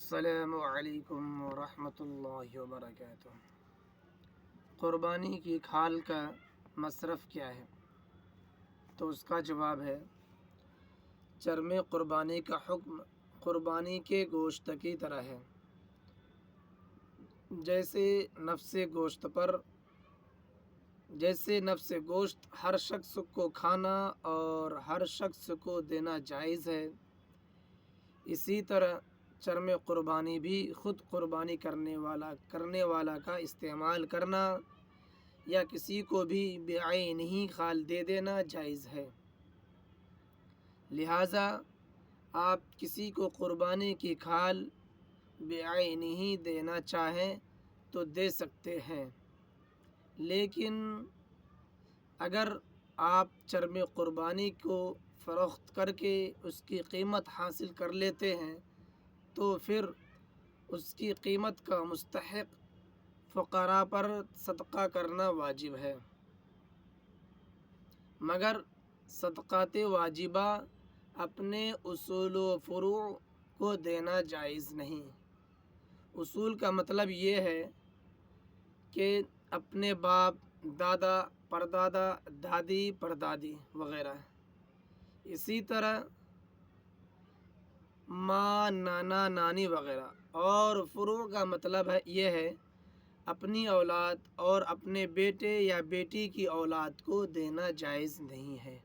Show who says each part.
Speaker 1: السلام علیکم ورحمۃ اللہ وبرکاتہ۔ قربانی کی کھال کا مصرف کیا ہے؟ تو اس کا جواب ہے، چرم قربانی کا حکم قربانی کے گوشت کی طرح ہے، جیسے نفس گوشت ہر شخص کو کھانا اور ہر شخص کو دینا جائز ہے، اسی طرح چرم قربانی بھی خود قربانی کرنے والا کا استعمال کرنا یا کسی کو بھی بعینہ کھال دے دینا جائز ہے۔ لہٰذا آپ کسی کو قربانی کی کھال بعینہ دینا چاہیں تو دے سکتے ہیں، لیکن اگر آپ چرم قربانی کو فروخت کر کے اس کی قیمت حاصل کر لیتے ہیں تو پھر اس کی قیمت کا مستحق فقراء پر صدقہ کرنا واجب ہے، مگر صدقات واجبہ اپنے اصول و فروع کو دینا جائز نہیں۔ اصول کا مطلب یہ ہے کہ اپنے باپ، دادا، پردادا، دادی، پردادی وغیرہ، اسی طرح ماں، نانا، نانی وغیرہ، اور فروع کا مطلب یہ ہے اپنی اولاد اور اپنے بیٹے یا بیٹی کی اولاد کو دینا جائز نہیں ہے۔